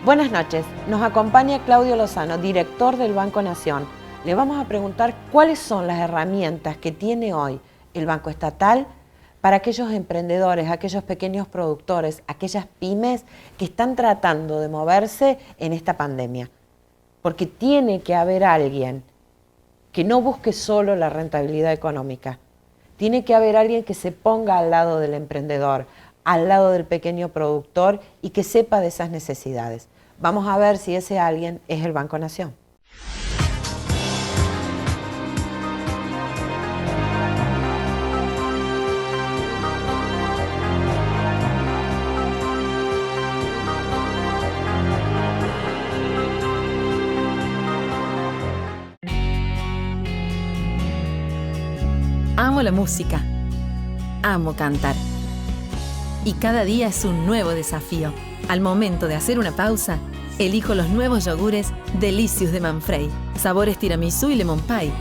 Buenas noches, nos acompaña Claudio Lozano, director del Banco Nación. Le vamos a preguntar cuáles son las herramientas que tiene hoy el Banco Estatal para aquellos emprendedores, aquellos pequeños productores, aquellas pymes que están tratando de moverse en esta pandemia. Porque tiene que haber alguien que no busque solo la rentabilidad económica. Tiene que haber alguien que se ponga al lado del emprendedor, al lado del pequeño productor y que sepa de esas necesidades. Vamos a ver si ese alguien es el Banco Nación. Amo la música, amo cantar. Y cada día es un nuevo desafío. Al momento de hacer una pausa, elijo los nuevos yogures Delicious de Manfrey. Sabores tiramisú y lemon pie.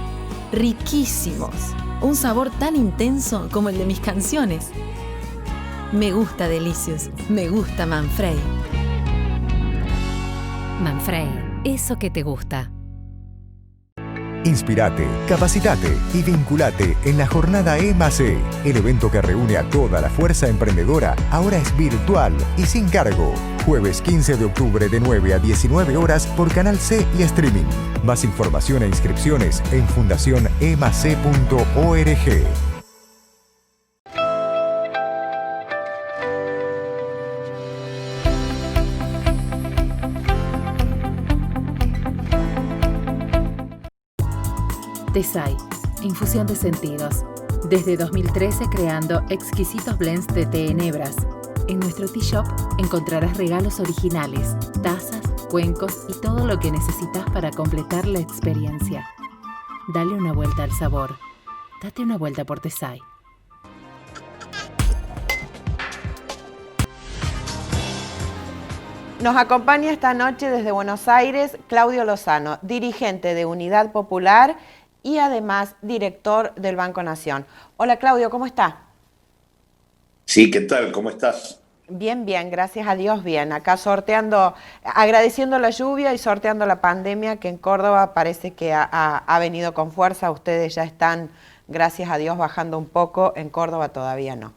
Riquísimos. Un sabor tan intenso como el de mis canciones. Me gusta Delicious. Me gusta Manfrey. Manfrey, eso que te gusta. Inspirate, capacitate y vinculate en la jornada E+E. El evento que reúne a toda la fuerza emprendedora ahora es virtual y sin cargo. Jueves 15 de octubre de 9 a 19 horas por Canal C y streaming. Más información e inscripciones en fundacionemace.org. Tesai, infusión de sentidos. Desde 2013 creando exquisitos blends de té en hebras. En nuestro tea shop encontrarás regalos originales, tazas, cuencos y todo lo que necesitas para completar la experiencia. Dale una vuelta al sabor. Date una vuelta por Tesai. Nos acompaña esta noche desde Buenos Aires Claudio Lozano, dirigente de Unidad Popular y además director del Banco Nación. Hola Claudio, ¿cómo está? Sí, ¿qué tal? ¿Cómo estás? Bien, bien, gracias a Dios, bien. Acá sorteando, agradeciendo la lluvia y sorteando la pandemia que en Córdoba parece que ha venido con fuerza. Ustedes ya están, gracias a Dios, bajando un poco, en Córdoba todavía no.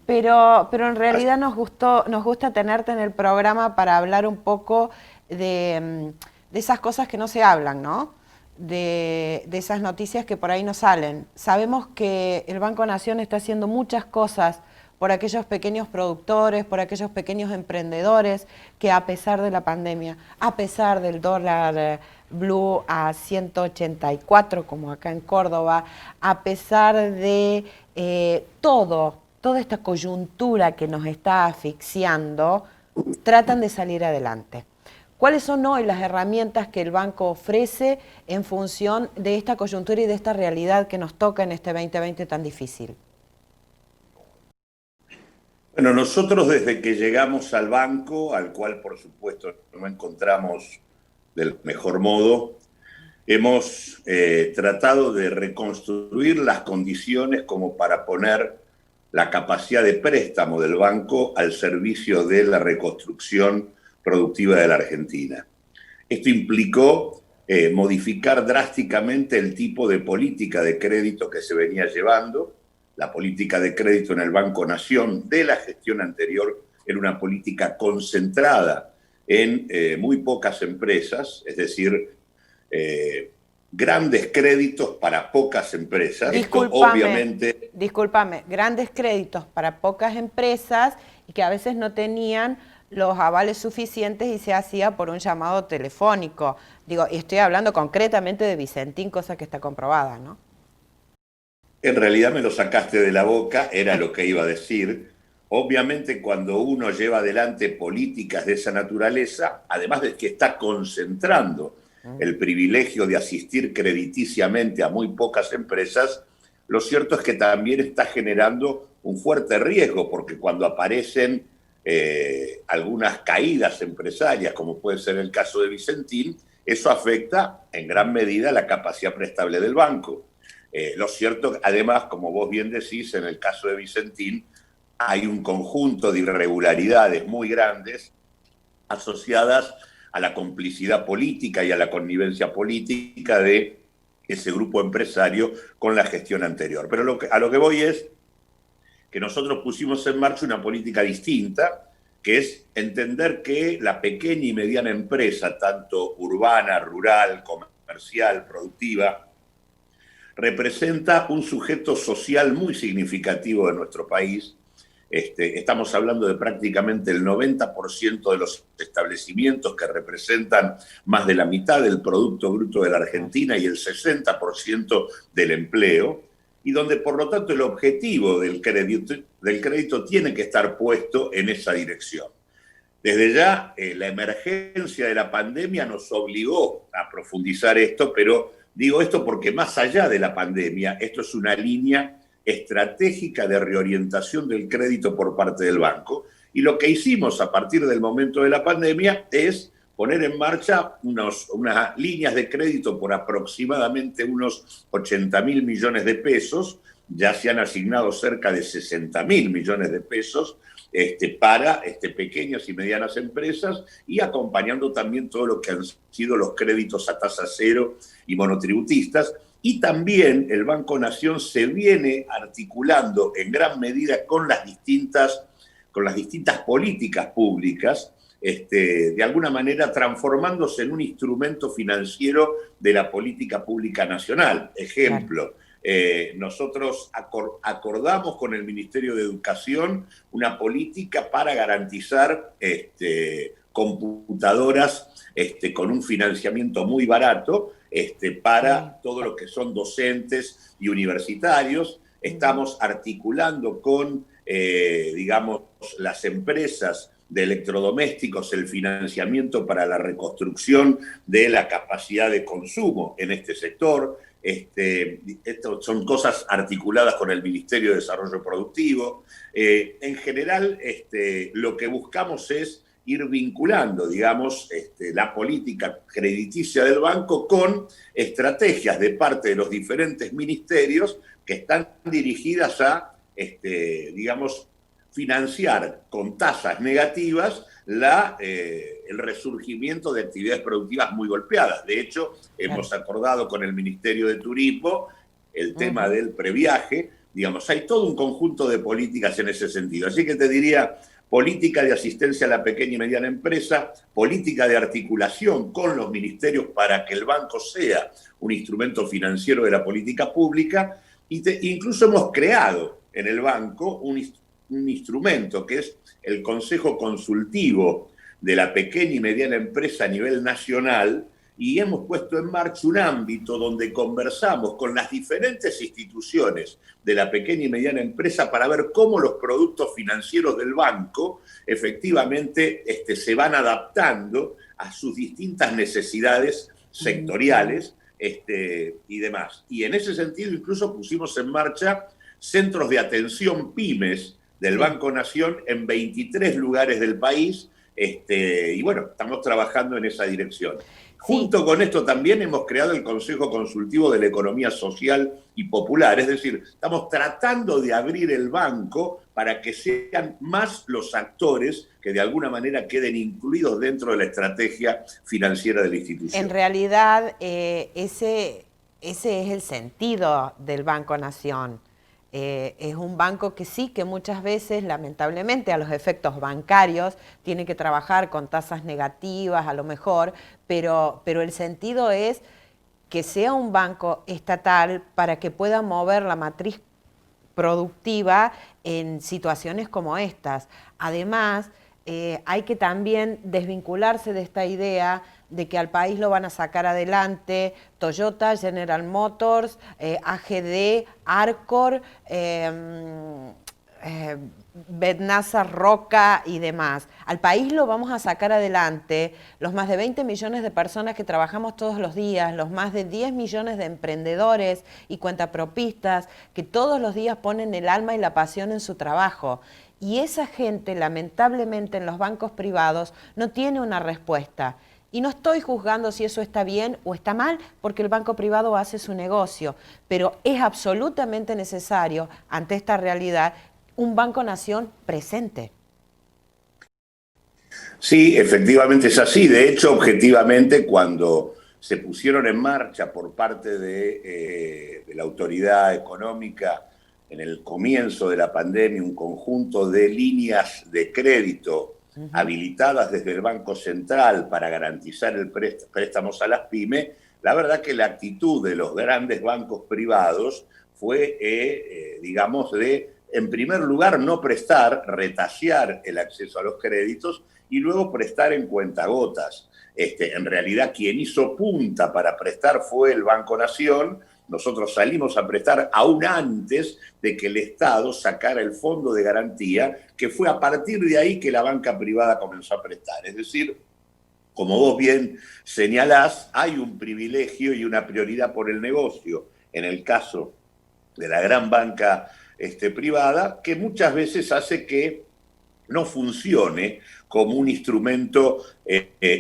Pero en realidad nos gusta tenerte en el programa para hablar un poco de esas cosas que no se hablan, ¿no? De esas noticias que por ahí no salen. Sabemos que el Banco Nación está haciendo muchas cosas por aquellos pequeños productores, por aquellos pequeños emprendedores que a pesar de la pandemia, a pesar del dólar blue a 184 como acá en Córdoba, a pesar de toda esta coyuntura que nos está asfixiando, tratan de salir adelante. ¿Cuáles son hoy las herramientas que el banco ofrece en función de esta coyuntura y de esta realidad que nos toca en este 2020 tan difícil? Bueno, nosotros desde que llegamos al banco, al cual por supuesto no encontramos del mejor modo, hemos tratado de reconstruir las condiciones como para poner la capacidad de préstamo del banco al servicio de la reconstrucción productiva de la Argentina. Esto implicó modificar drásticamente el tipo de política de crédito que se venía llevando. La política de crédito en el Banco Nación de la gestión anterior era una política concentrada en muy pocas empresas, es decir, grandes créditos para pocas empresas. Discúlpame, grandes créditos para pocas empresas y que a veces no tenían los avales suficientes y se hacía por un llamado telefónico. Digo, y estoy hablando concretamente de Vicentín, cosa que está comprobada, ¿no? En realidad me lo sacaste de la boca, era lo que iba a decir. Obviamente cuando uno lleva adelante políticas de esa naturaleza, además de que está concentrando el privilegio de asistir crediticiamente a muy pocas empresas, lo cierto es que también está generando un fuerte riesgo, porque cuando aparecen algunas caídas empresarias, como puede ser el caso de Vicentín, eso afecta en gran medida la capacidad prestable del banco. Lo cierto, además, como vos bien decís, en el caso de Vicentín hay un conjunto de irregularidades muy grandes asociadas a la complicidad política y a la connivencia política de ese grupo empresario con la gestión anterior. Pero a lo que voy es que nosotros pusimos en marcha una política distinta, que es entender que la pequeña y mediana empresa, tanto urbana, rural, comercial, productiva, representa un sujeto social muy significativo de nuestro país. Estamos hablando de prácticamente el 90% de los establecimientos que representan más de la mitad del Producto Bruto de la Argentina y el 60% del empleo, y donde por lo tanto el objetivo del crédito tiene que estar puesto en esa dirección. Desde ya, la emergencia de la pandemia nos obligó a profundizar esto, pero digo esto porque más allá de la pandemia, esto es una línea estratégica de reorientación del crédito por parte del banco. Y lo que hicimos a partir del momento de la pandemia es poner en marcha unas líneas de crédito por aproximadamente unos 80.000 millones de pesos. Ya se han asignado cerca de 60.000 millones de pesos para pequeñas y medianas empresas, y acompañando también todo lo que han sido los créditos a tasa cero y monotributistas. Y también el Banco Nación se viene articulando en gran medida con las distintas políticas públicas, de alguna manera transformándose en un instrumento financiero de la política pública nacional. Ejemplo, nosotros acordamos con el Ministerio de Educación una política para garantizar computadoras con un financiamiento muy barato para todo lo que son docentes y universitarios. Estamos articulando con, las empresas de electrodomésticos el financiamiento para la reconstrucción de la capacidad de consumo en este sector. Esto son cosas articuladas con el Ministerio de Desarrollo Productivo. En general, lo que buscamos es ir vinculando, la política crediticia del banco con estrategias de parte de los diferentes ministerios que están dirigidas a, financiar con tasas negativas el resurgimiento de actividades productivas muy golpeadas. De hecho, hemos acordado con el Ministerio de Turismo el tema del previaje. Hay todo un conjunto de políticas en ese sentido. Así que te diría, política de asistencia a la pequeña y mediana empresa, política de articulación con los ministerios para que el banco sea un instrumento financiero de la política pública, incluso hemos creado en el banco un instrumento que es el Consejo Consultivo de la Pequeña y Mediana Empresa a nivel nacional, y hemos puesto en marcha un ámbito donde conversamos con las diferentes instituciones de la pequeña y mediana empresa para ver cómo los productos financieros del banco efectivamente se van adaptando a sus distintas necesidades sectoriales y demás. Y en ese sentido incluso pusimos en marcha centros de atención pymes del Banco Nación en 23 lugares del país, y bueno, estamos trabajando en esa dirección. Junto con esto también hemos creado el Consejo Consultivo de la Economía Social y Popular, es decir, estamos tratando de abrir el banco para que sean más los actores que de alguna manera queden incluidos dentro de la estrategia financiera de la institución. En realidad, ese es el sentido del Banco Nación. Es un banco que sí, que muchas veces, lamentablemente, a los efectos bancarios, tiene que trabajar con tasas negativas a lo mejor, pero el sentido es que sea un banco estatal para que pueda mover la matriz productiva en situaciones como estas. Además, hay que también desvincularse de esta idea de que al país lo van a sacar adelante Toyota, General Motors, AGD, Arcor, Bednasa, Roca y demás. Al país lo vamos a sacar adelante los más de 20 millones de personas que trabajamos todos los días, los más de 10 millones de emprendedores y cuentapropistas que todos los días ponen el alma y la pasión en su trabajo. Y esa gente, lamentablemente, en los bancos privados no tiene una respuesta. Y no estoy juzgando si eso está bien o está mal, porque el banco privado hace su negocio, pero es absolutamente necesario, ante esta realidad, un Banco Nación presente. Sí, efectivamente es así. De hecho, objetivamente, cuando se pusieron en marcha por parte de la autoridad económica en el comienzo de la pandemia un conjunto de líneas de crédito habilitadas desde el Banco Central para garantizar el préstamos a las pymes, la verdad que la actitud de los grandes bancos privados fue, digamos, de, en primer lugar, no prestar, retasear el acceso a los créditos y luego prestar en cuentagotas. En realidad, quien hizo punta para prestar fue el Banco Nación. Nosotros salimos a prestar aún antes de que el Estado sacara el fondo de garantía, que fue a partir de ahí que la banca privada comenzó a prestar. Es decir, como vos bien señalás, hay un privilegio y una prioridad por el negocio en el caso de la gran banca privada, que muchas veces hace que no funcione como un instrumento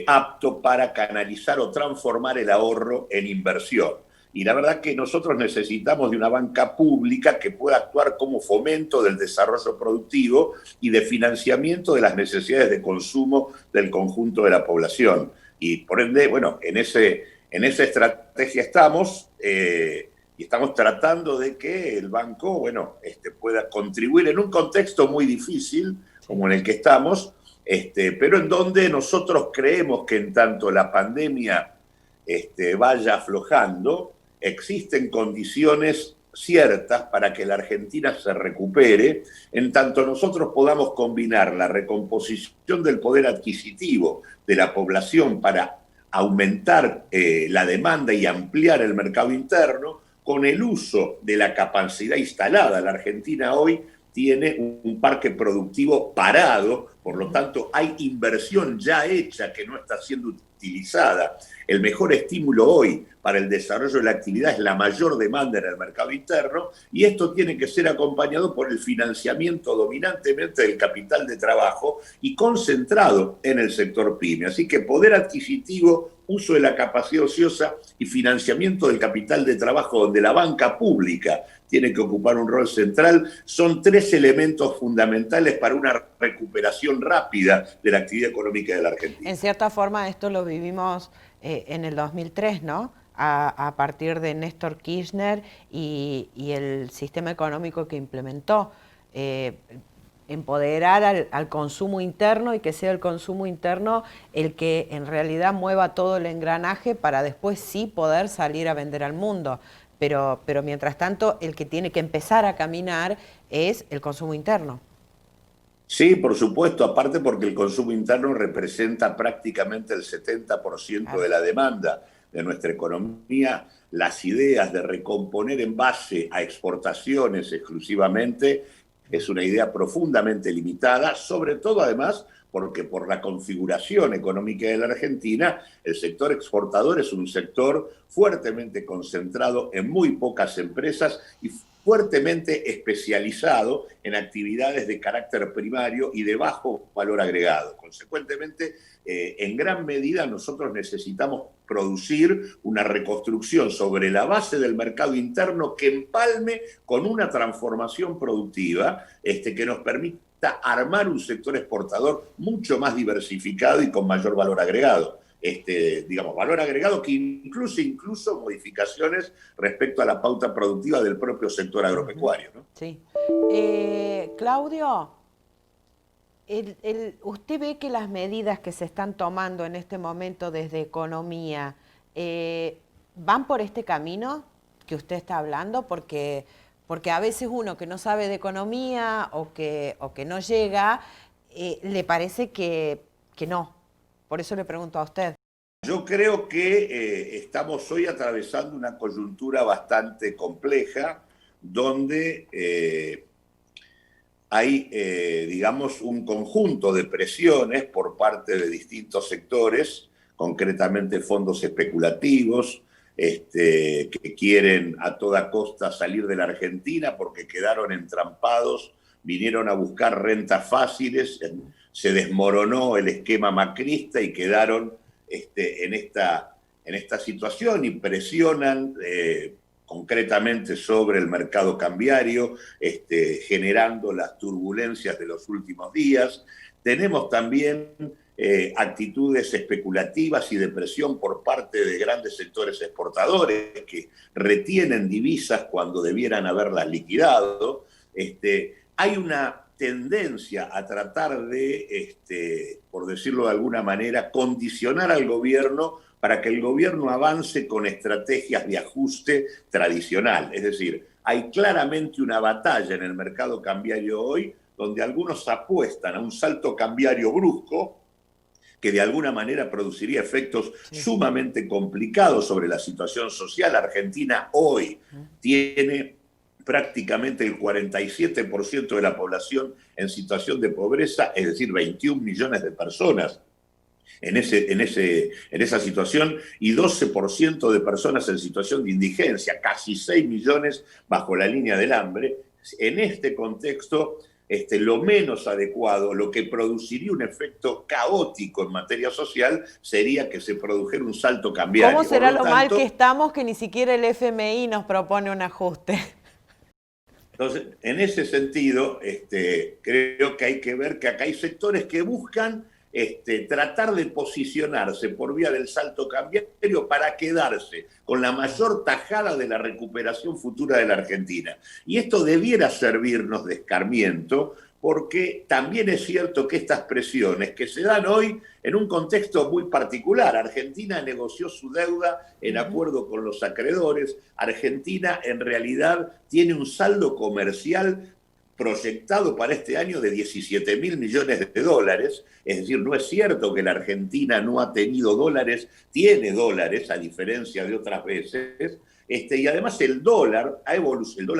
apto para canalizar o transformar el ahorro en inversión. Y la verdad que nosotros necesitamos de una banca pública que pueda actuar como fomento del desarrollo productivo y de financiamiento de las necesidades de consumo del conjunto de la población. Y por ende, bueno, en esa estrategia estamos, y estamos tratando de que el banco, bueno, pueda contribuir en un contexto muy difícil, como en el que estamos, pero en donde nosotros creemos que en tanto la pandemia vaya aflojando, existen condiciones ciertas para que la Argentina se recupere, en tanto nosotros podamos combinar la recomposición del poder adquisitivo de la población para aumentar la demanda y ampliar el mercado interno, con el uso de la capacidad instalada. La Argentina hoy tiene un parque productivo parado, por lo tanto hay inversión ya hecha que no está siendo utilizada. El mejor estímulo hoy para el desarrollo de la actividad es la mayor demanda en el mercado interno, y esto tiene que ser acompañado por el financiamiento dominantemente del capital de trabajo y concentrado en el sector pyme. Así que poder adquisitivo, uso de la capacidad ociosa y financiamiento del capital de trabajo, donde la banca pública tiene que ocupar un rol central, son tres elementos fundamentales para una recuperación rápida de la actividad económica de la Argentina. En cierta forma esto lo vivimos en el 2003, ¿no? A partir de Néstor Kirchner y el sistema económico que implementó. Empoderar al consumo interno y que sea el consumo interno el que en realidad mueva todo el engranaje para después sí poder salir a vender al mundo. Pero mientras tanto, el que tiene que empezar a caminar es el consumo interno. Sí, por supuesto, aparte porque el consumo interno representa prácticamente el 70% de la demanda de nuestra economía. Las ideas de recomponer en base a exportaciones exclusivamente es una idea profundamente limitada, sobre todo además porque por la configuración económica de la Argentina, el sector exportador es un sector fuertemente concentrado en muy pocas empresas y fuertemente especializado en actividades de carácter primario y de bajo valor agregado. Consecuentemente, en gran medida nosotros necesitamos producir una reconstrucción sobre la base del mercado interno que empalme con una transformación productiva que nos permita armar un sector exportador mucho más diversificado y con mayor valor agregado. Digamos, valor agregado que incluso modificaciones respecto a la pauta productiva del propio sector agropecuario, ¿no? Sí. Claudio, ¿usted ve que las medidas que se están tomando en este momento desde economía van por este camino que usted está hablando? Porque a veces uno que no sabe de economía o que no llega, le parece que no. Por eso le pregunto a usted. Yo creo que estamos hoy atravesando una coyuntura bastante compleja, donde hay, digamos, un conjunto de presiones por parte de distintos sectores, concretamente fondos especulativos, que quieren a toda costa salir de la Argentina porque quedaron entrampados, vinieron a buscar rentas fáciles, se desmoronó el esquema macrista y quedaron en esta situación y presionan concretamente sobre el mercado cambiario, generando las turbulencias de los últimos días. Tenemos también actitudes especulativas y de presión por parte de grandes sectores exportadores que retienen divisas cuando debieran haberlas liquidado. Hay una tendencia a tratar de, por decirlo de alguna manera, condicionar al gobierno para que el gobierno avance con estrategias de ajuste tradicional. Es decir, hay claramente una batalla en el mercado cambiario hoy donde algunos apuestan a un salto cambiario brusco que de alguna manera produciría efectos sumamente complicados sobre la situación social. Argentina hoy tiene prácticamente el 47% de la población en situación de pobreza, es decir, 21 millones de personas en esa situación, y 12% de personas en situación de indigencia, casi 6 millones bajo la línea del hambre. En este contexto, lo menos adecuado, lo que produciría un efecto caótico en materia social, sería que se produjera un salto cambiario. ¿Cómo será lo mal que estamos que ni siquiera el FMI nos propone un ajuste? Entonces, en ese sentido, creo que hay que ver que acá hay sectores que buscan tratar de posicionarse por vía del salto cambiario para quedarse con la mayor tajada de la recuperación futura de la Argentina. Y esto debiera servirnos de escarmiento, porque también es cierto que estas presiones que se dan hoy en un contexto muy particular. Argentina negoció su deuda en acuerdo con los acreedores. Argentina en realidad tiene un saldo comercial proyectado para este año de 17.000 millones de dólares, es decir, no es cierto que la Argentina no ha tenido dólares, tiene dólares a diferencia de otras veces, y además el dólar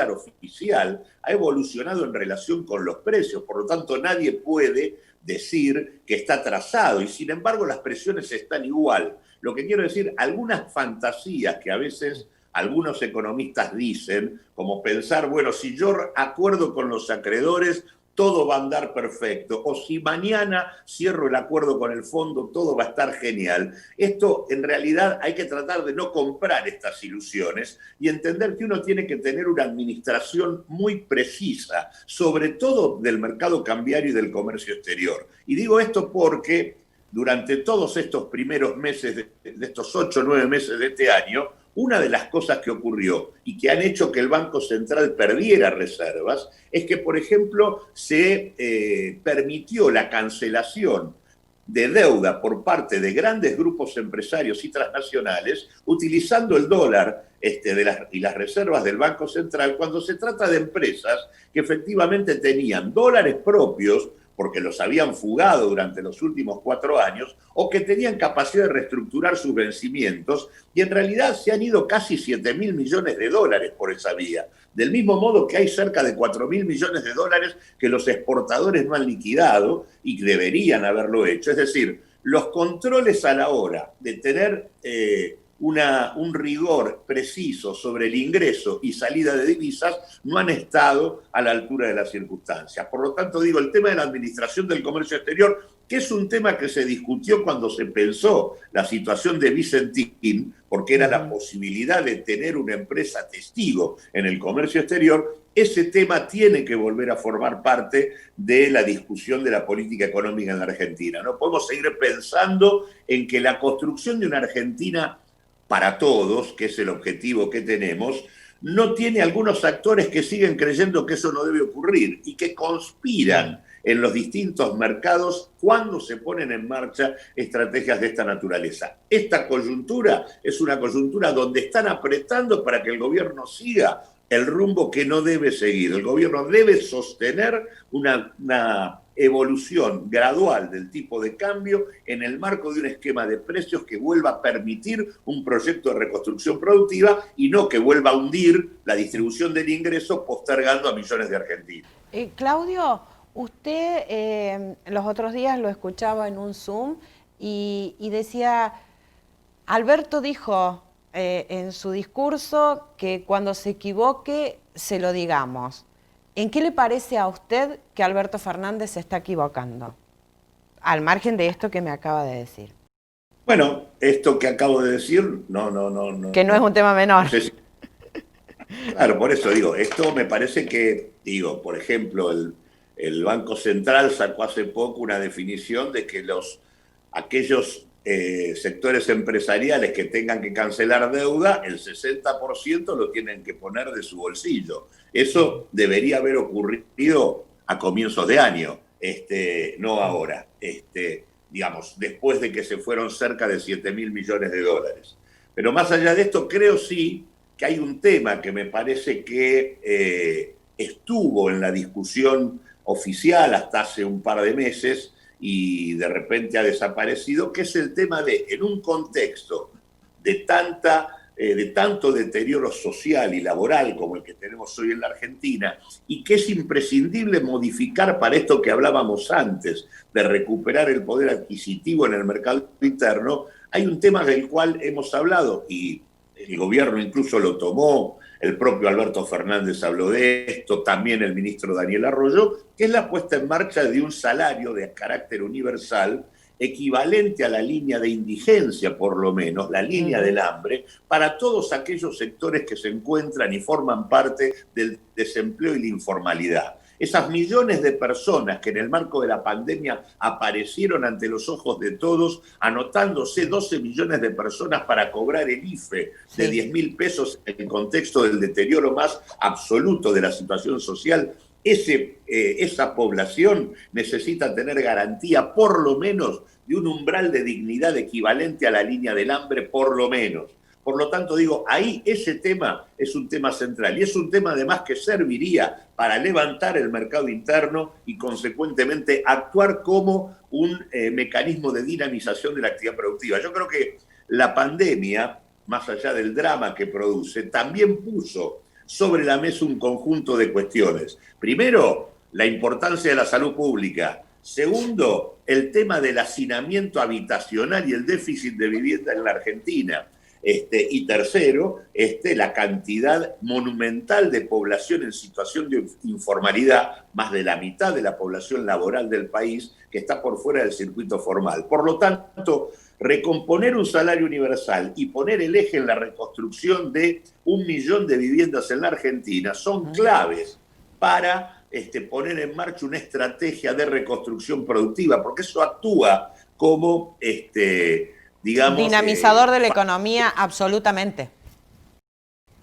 oficial ha evolucionado en relación con los precios, por lo tanto nadie puede decir que está atrasado, y sin embargo las presiones están igual. Lo que quiero decir, algunas fantasías que a veces algunos economistas dicen, como pensar, bueno, si yo acuerdo con los acreedores, todo va a andar perfecto, o si mañana cierro el acuerdo con el fondo, todo va a estar genial. Esto, en realidad, hay que tratar de no comprar estas ilusiones y entender que uno tiene que tener una administración muy precisa, sobre todo del mercado cambiario y del comercio exterior. Y digo esto porque durante todos estos primeros meses, de estos 8 o 9 meses de este año, una de las cosas que ocurrió y que han hecho que el Banco Central perdiera reservas es que, por ejemplo, se permitió la cancelación de deuda por parte de grandes grupos empresarios y transnacionales utilizando el dólar y las reservas del Banco Central cuando se trata de empresas que efectivamente tenían dólares propios porque los habían fugado durante los últimos 4 años, o que tenían capacidad de reestructurar sus vencimientos, y en realidad se han ido casi 7.000 millones de dólares por esa vía. Del mismo modo que hay cerca de 4.000 millones de dólares que los exportadores no han liquidado y que deberían haberlo hecho. Es decir, los controles a la hora de tener un rigor preciso sobre el ingreso y salida de divisas no han estado a la altura de las circunstancias. Por lo tanto, digo, el tema de la administración del comercio exterior, que es un tema que se discutió cuando se pensó la situación de Vicentín, porque era la posibilidad de tener una empresa testigo en el comercio exterior, ese tema tiene que volver a formar parte de la discusión de la política económica en la Argentina. No podemos seguir pensando en que la construcción de una Argentina para todos, que es el objetivo que tenemos, no tiene algunos actores que siguen creyendo que eso no debe ocurrir y que conspiran en los distintos mercados cuando se ponen en marcha estrategias de esta naturaleza. Esta coyuntura es una coyuntura donde están apretando para que el gobierno siga el rumbo que no debe seguir. El gobierno debe sostener una evolución gradual del tipo de cambio en el marco de un esquema de precios que vuelva a permitir un proyecto de reconstrucción productiva y no que vuelva a hundir la distribución del ingreso postergando a millones de argentinos. Claudio, usted los otros días lo escuchaba en un Zoom y decía, Alberto dijo en su discurso que cuando se equivoque se lo digamos. ¿En qué le parece a usted que Alberto Fernández se está equivocando? Al margen de esto que me acaba de decir. Bueno, esto que acabo de decir, no. Que no es un tema menor. No sé si... Claro, por eso digo, esto me parece que, por ejemplo, el Banco Central sacó hace poco una definición de que aquellos sectores empresariales que tengan que cancelar deuda, el 60% lo tienen que poner de su bolsillo. Eso debería haber ocurrido a comienzos de año, no ahora, digamos, después de que se fueron cerca de 7.000 millones de dólares. Pero más allá de esto, creo sí que hay un tema que me parece que estuvo en la discusión oficial hasta hace un par de meses, y de repente ha desaparecido, que es el tema de, en un contexto de tanto deterioro social y laboral como el que tenemos hoy en la Argentina, y que es imprescindible modificar para esto que hablábamos antes, de recuperar el poder adquisitivo en el mercado interno, hay un tema del cual hemos hablado, y el gobierno incluso lo tomó, el propio Alberto Fernández habló de esto, también el ministro Daniel Arroyo, que es la puesta en marcha de un salario de carácter universal equivalente a la línea de indigencia, por lo menos, la línea del hambre, para todos aquellos sectores que se encuentran y forman parte del desempleo y la informalidad. Esas millones de personas que en el marco de la pandemia aparecieron ante los ojos de todos, anotándose 12 millones de personas para cobrar el IFE de 10.000 pesos en el contexto del deterioro más absoluto de la situación social, esa población necesita tener garantía por lo menos de un umbral de dignidad equivalente a la línea del hambre, por lo menos. Por lo tanto, digo, ahí ese tema es un tema central y es un tema además que serviría para levantar el mercado interno y consecuentemente actuar como un mecanismo de dinamización de la actividad productiva. Yo creo que la pandemia, más allá del drama que produce, también puso sobre la mesa un conjunto de cuestiones. Primero, la importancia de la salud pública. Segundo, el tema del hacinamiento habitacional y el déficit de vivienda en la Argentina. Y tercero, la cantidad monumental de población en situación de informalidad, más de la mitad de la población laboral del país que está por fuera del circuito formal. Por lo tanto, recomponer un salario universal y poner el eje en la reconstrucción de 1 millón de viviendas en la Argentina son claves para poner en marcha una estrategia de reconstrucción productiva, porque eso actúa como digamos, dinamizador de la economía, absolutamente.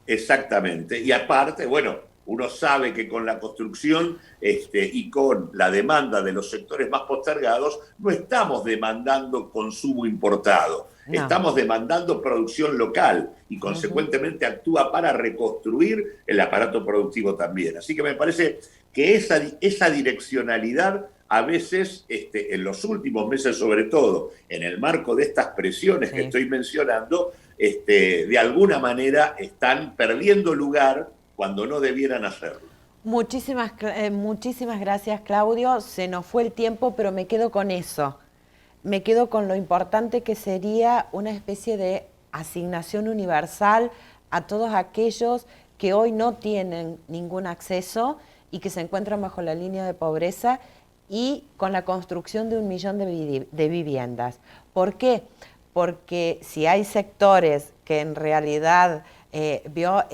Exactamente. Y aparte, bueno, uno sabe que con la construcción y con la demanda de los sectores más postergados, no estamos demandando consumo importado, estamos demandando producción local y consecuentemente actúa para reconstruir el aparato productivo también. Así que me parece que esa direccionalidad a veces, en los últimos meses sobre todo, en el marco de estas presiones que estoy mencionando, de alguna manera están perdiendo lugar cuando no debieran hacerlo. Muchísimas gracias, Claudio. Se nos fue el tiempo, pero me quedo con eso. Me quedo con lo importante que sería una especie de asignación universal a todos aquellos que hoy no tienen ningún acceso y que se encuentran bajo la línea de pobreza, y con la construcción de 1 millón de viviendas. ¿Por qué? Porque si hay sectores que en realidad vio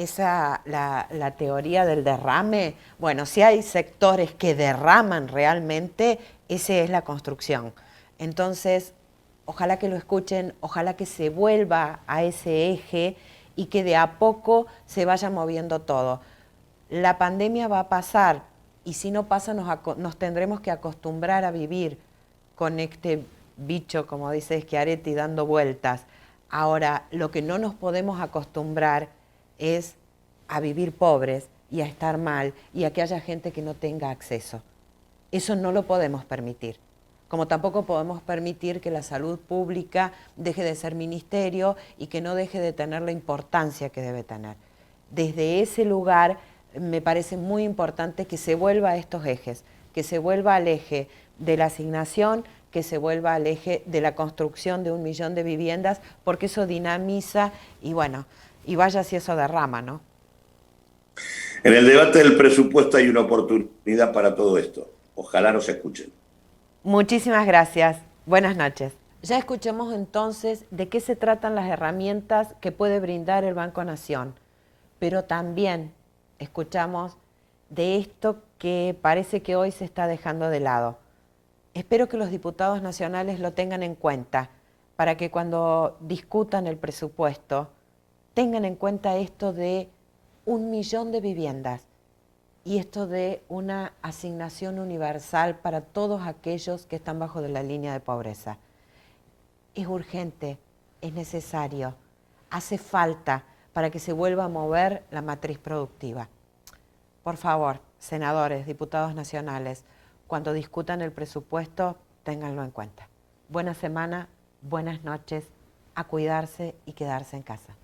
la teoría del derrame, bueno, si hay sectores que derraman realmente, esa es la construcción. Entonces, ojalá que lo escuchen, ojalá que se vuelva a ese eje y que de a poco se vaya moviendo todo. La pandemia va a pasar, y si no pasa nos tendremos que acostumbrar a vivir con este bicho, como dice Schiaretti, dando vueltas. Ahora, lo que no nos podemos acostumbrar es a vivir pobres y a estar mal y a que haya gente que no tenga acceso. Eso no lo podemos permitir. Como tampoco podemos permitir que la salud pública deje de ser ministerio y que no deje de tener la importancia que debe tener. Desde ese lugar me parece muy importante que se vuelva a estos ejes, que se vuelva al eje de la asignación, que se vuelva al eje de la construcción de 1 millón de viviendas, porque eso dinamiza y bueno, y vaya si eso derrama, ¿no? En el debate del presupuesto hay una oportunidad para todo esto. Ojalá nos escuchen. Muchísimas gracias. Buenas noches. Ya escuchemos entonces de qué se tratan las herramientas que puede brindar el Banco Nación, pero también escuchamos de esto que parece que hoy se está dejando de lado, Espero que los diputados nacionales lo tengan en cuenta para que cuando discutan el presupuesto tengan en cuenta esto de 1 millón de viviendas y esto de una asignación universal para todos aquellos que están bajo de la línea de pobreza. Es urgente, es necesario, hace falta para que se vuelva a mover la matriz productiva. Por favor, senadores, diputados nacionales, cuando discutan el presupuesto, ténganlo en cuenta. Buena semana, buenas noches, a cuidarse y quedarse en casa.